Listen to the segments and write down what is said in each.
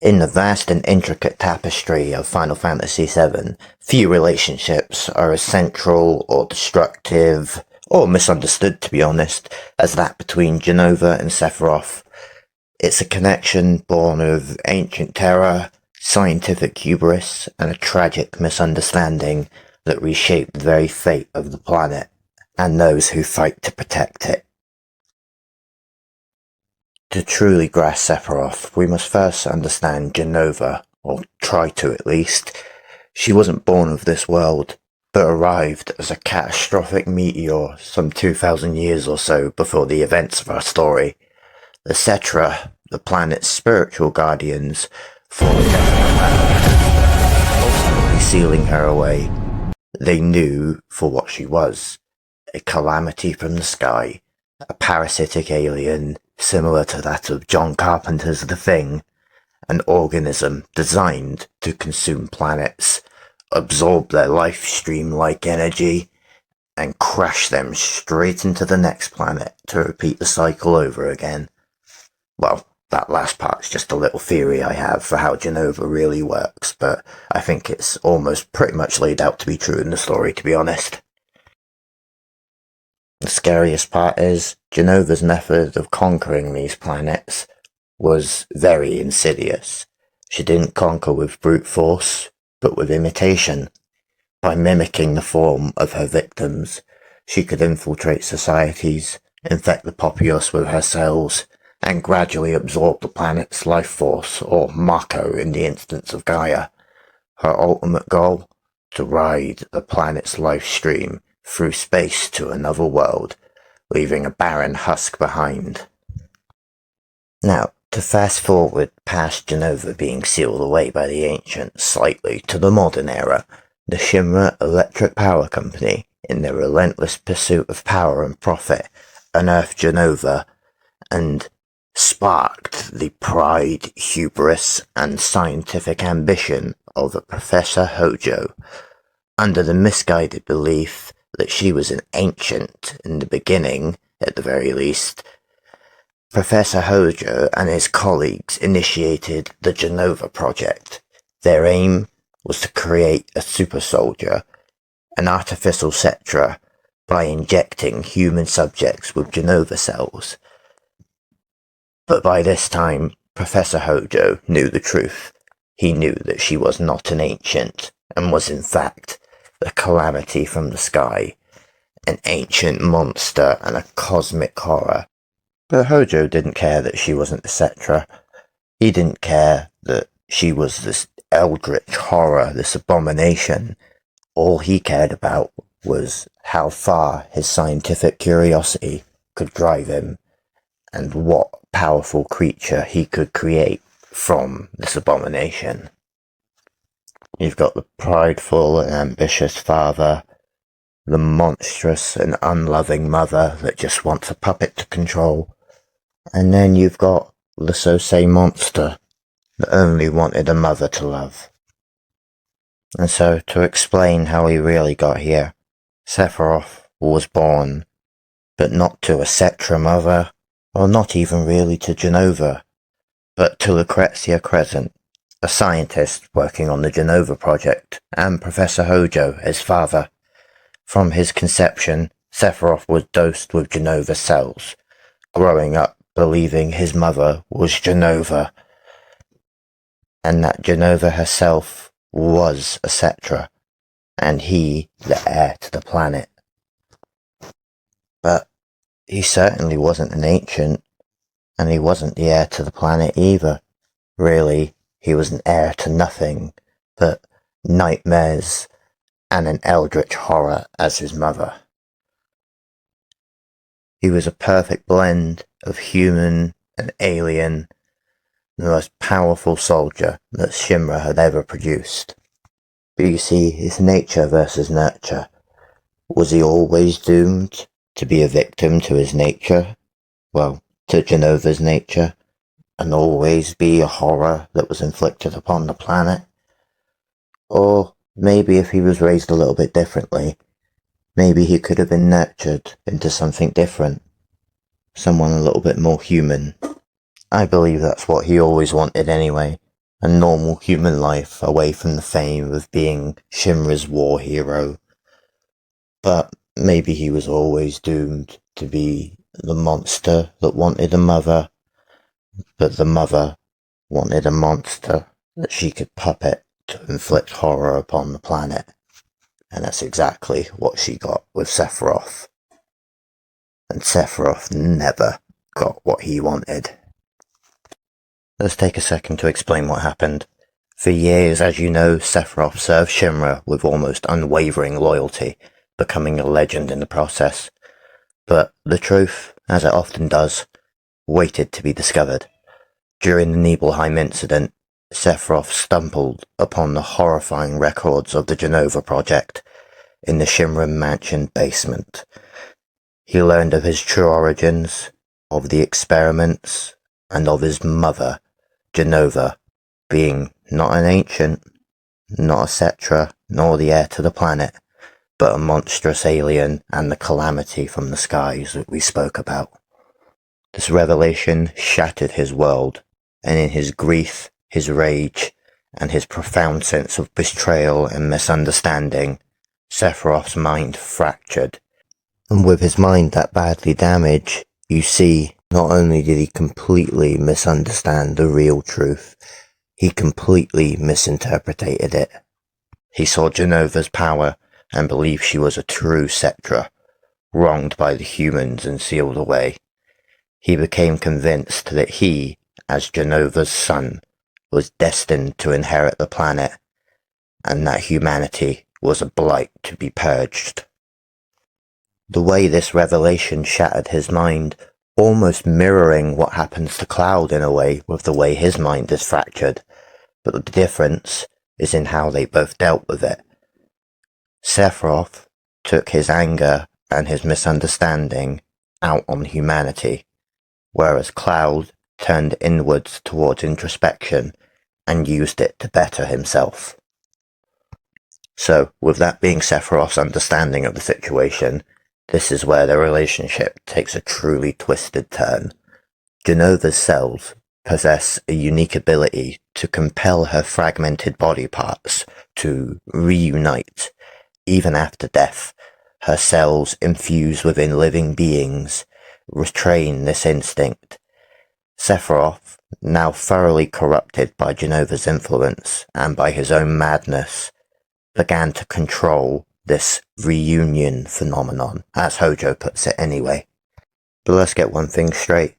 In the vast and intricate tapestry of Final Fantasy VII, few relationships are as central or destructive, or misunderstood to be honest, as that between Jenova and Sephiroth. It's a connection born of ancient terror, scientific hubris, and a tragic misunderstanding that reshaped the very fate of the planet, and those who fight to protect it. To truly grasp Sephiroth, we must first understand Jenova, or try to at least. She wasn't born of this world, but arrived as a catastrophic meteor some 2,000 years or so before the events of our story. The Cetra, the planet's spiritual guardians, fought ultimately sealing her away. They knew for what she was, a calamity from the sky, a parasitic alien similar to that of John Carpenter's The Thing, an organism designed to consume planets, absorb their life stream-like energy, and crash them straight into the next planet to repeat the cycle over again. Well, that last part's just a little theory I have for how Jenova really works, but I think it's almost pretty much laid out to be true in the story, to be honest. The scariest part is, Jenova's method of conquering these planets was very insidious. She didn't conquer with brute force, but with imitation. By mimicking the form of her victims, she could infiltrate societies, infect the populace with her cells, and gradually absorb the planet's life force, or Mako in the instance of Gaia. Her ultimate goal? To ride the planet's life stream through space to another world, leaving a barren husk behind. Now, to fast forward past Jenova being sealed away by the ancients slightly to the modern era, the Shinra Electric Power Company, in their relentless pursuit of power and profit, unearthed Jenova and sparked the pride, hubris, and scientific ambition of a Professor Hojo, under the misguided belief that she was an ancient in the beginning, at the very least. Professor Hojo and his colleagues initiated the Jenova Project. Their aim was to create a super soldier, an artificial Cetra, by injecting human subjects with Jenova cells. But by this time, Professor Hojo knew the truth. He knew that she was not an ancient, and was in fact the calamity from the sky, an ancient monster and a cosmic horror. But Hojo didn't care that she wasn't a Cetra. He didn't care that she was this eldritch horror, this abomination. All he cared about was how far his scientific curiosity could drive him, and what powerful creature he could create from this abomination. You've got the prideful and ambitious father, the monstrous and unloving mother that just wants a puppet to control, and then you've got the Sosei monster that only wanted a mother to love. And so, to explain how he really got here, Sephiroth was born, but not to a Cetra mother, or not even really to Jenova, but to Lucrezia Crescent, a scientist working on the Jenova Project, and Professor Hojo, his father. From his conception, Sephiroth was dosed with Jenova cells, growing up believing his mother was Jenova, and that Jenova herself was a Cetra, and he the heir to the planet. But he certainly wasn't an ancient, and he wasn't the heir to the planet either. Really, he was an heir to nothing but nightmares and an eldritch horror as his mother. He was a perfect blend of human and alien, the most powerful soldier that Shinra had ever produced. But you see, his nature versus nurture. Was he always doomed to be a victim to his nature? Well, to Jenova's nature, and always be a horror that was inflicted upon the planet? Or maybe if he was raised a little bit differently, maybe he could have been nurtured into something different, someone a little bit more human. I believe that's what he always wanted anyway, a normal human life away from the fame of being Shinra's war hero. But maybe he was always doomed to be the monster that wanted a mother, but the mother wanted a monster that she could puppet to inflict horror upon the planet. And that's exactly what she got with Sephiroth. And Sephiroth never got what he wanted. Let's take a second to explain what happened. For years, as you know, Sephiroth served Shinra with almost unwavering loyalty, becoming a legend in the process. But the truth, as it often does, waited to be discovered. During the Nibelheim incident, Sephiroth stumbled upon the horrifying records of the Jenova project in the Shinra mansion basement. He learned of his true origins, of the experiments, and of his mother, Jenova, being not an ancient, not a Cetra, nor the heir to the planet, but a monstrous alien and the calamity from the skies that we spoke about. This revelation shattered his world, and in his grief, his rage, and his profound sense of betrayal and misunderstanding, Sephiroth's mind fractured. And with his mind that badly damaged, you see, not only did he completely misunderstand the real truth, he completely misinterpreted it. He saw Jenova's power and believed she was a true Cetra, wronged by the humans and sealed away. He became convinced that he, as Jenova's son, was destined to inherit the planet, and that humanity was a blight to be purged. The way this revelation shattered his mind, almost mirroring what happens to Cloud in a way with the way his mind is fractured, but the difference is in how they both dealt with it. Sephiroth took his anger and his misunderstanding out on humanity, whereas Cloud turned inwards towards introspection and used it to better himself. So, with that being Sephiroth's understanding of the situation, this is where their relationship takes a truly twisted turn. Jenova's cells possess a unique ability to compel her fragmented body parts to reunite. Even after death, her cells infused within living beings retrain this instinct. Sephiroth, now thoroughly corrupted by Jenova's influence and by his own madness, began to control this reunion phenomenon, as Hojo puts it anyway. But let's get one thing straight.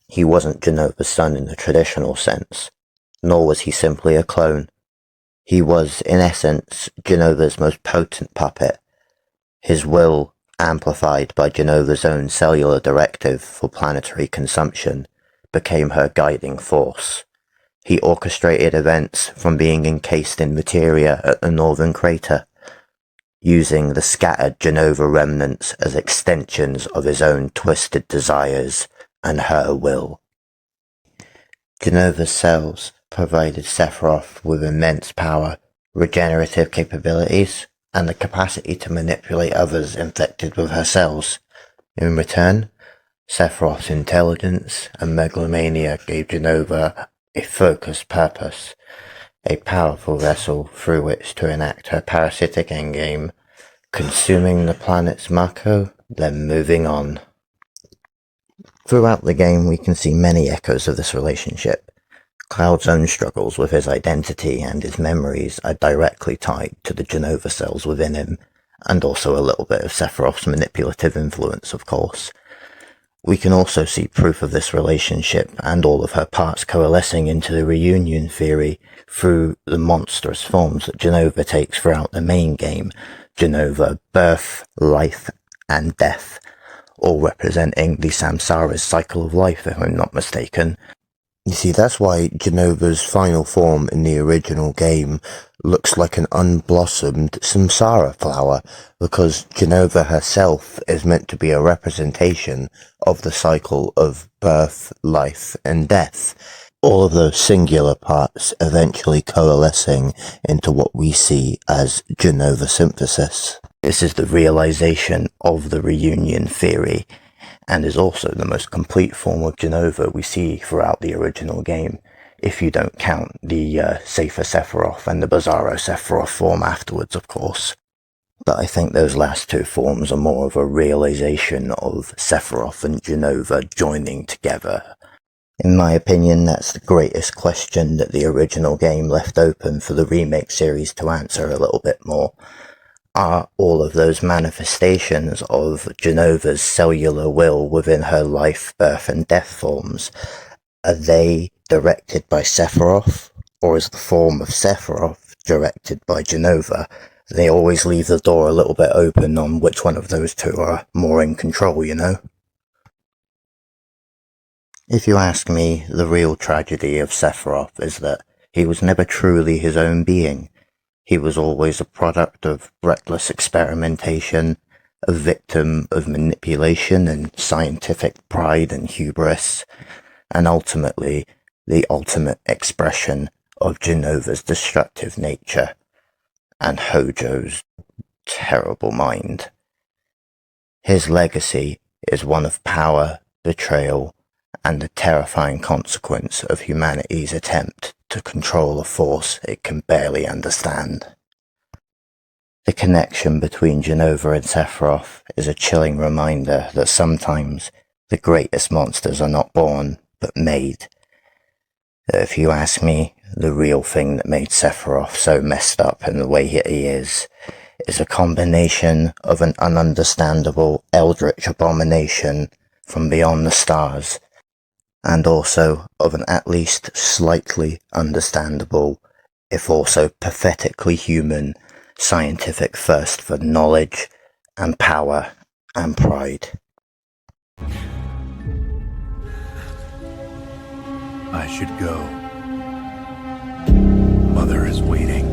He wasn't Jenova's son in the traditional sense, nor was he simply a clone. He was, in essence, Jenova's most potent puppet, his will amplified by Jenova's own cellular directive for planetary consumption, became her guiding force. He orchestrated events from being encased in materia at the northern crater, using the scattered Jenova remnants as extensions of his own twisted desires and her will. Jenova's cells provided Sephiroth with immense power, regenerative capabilities, and the capacity to manipulate others infected with her cells. In return, Sephiroth's intelligence and megalomania gave Jenova a focused purpose, a powerful vessel through which to enact her parasitic endgame, consuming the planet's Mako, then moving on. Throughout the game, we can see many echoes of this relationship. Cloud's own struggles with his identity and his memories are directly tied to the Jenova cells within him, and also a little bit of Sephiroth's manipulative influence, of course. We can also see proof of this relationship and all of her parts coalescing into the reunion theory through the monstrous forms that Jenova takes throughout the main game. Jenova, birth, life, and death, all representing the samsara's cycle of life, if I'm not mistaken. You see, that's why Jenova's final form in the original game looks like an unblossomed samsara flower, because Jenova herself is meant to be a representation of the cycle of birth, life, and death. All of those singular parts eventually coalescing into what we see as Jenova synthesis. This is the realization of the reunion theory, and is also the most complete form of Jenova we see throughout the original game. if you don't count the Safer Sephiroth and the Bizarro Sephiroth form afterwards, of course. But I think those last two forms are more of a realization of Sephiroth and Jenova joining together. In my opinion, that's the greatest question that the original game left open for the remake series to answer a little bit more. Are all of those manifestations of Jenova's cellular will within her life, birth and death forms, are they directed by Sephiroth, or is the form of Sephiroth directed by Jenova? They always leave the door a little bit open on which one of those two are more in control, you know? If you ask me, the real tragedy of Sephiroth is that he was never truly his own being. He was always a product of reckless experimentation, a victim of manipulation and scientific pride and hubris, and ultimately the ultimate expression of Jenova's destructive nature and Hojo's terrible mind. His legacy is one of power, betrayal, and the terrifying consequence of humanity's attempt to control a force it can barely understand. The connection between Jenova and Sephiroth is a chilling reminder that sometimes the greatest monsters are not born, but made. If you ask me, the real thing that made Sephiroth so messed up in the way he is a combination of an ununderstandable eldritch abomination from beyond the stars, and also of an at least slightly understandable, if also pathetically human, scientific thirst for knowledge and power and pride. I should go. Mother is waiting.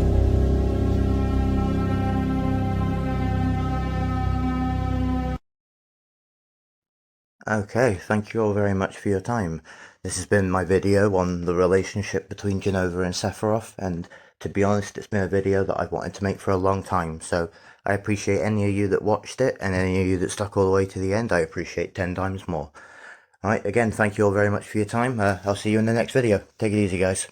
Okay, thank you all very much for your time. This has been my video on the relationship between Jenova and Sephiroth, and to be honest, it's been a video that I've wanted to make for a long time, so I appreciate any of you that watched it, and any of you that stuck all the way to the end. I appreciate 10 times more. Alright, again, thank you all very much for your time. I'll see you in the next video. Take it easy, guys.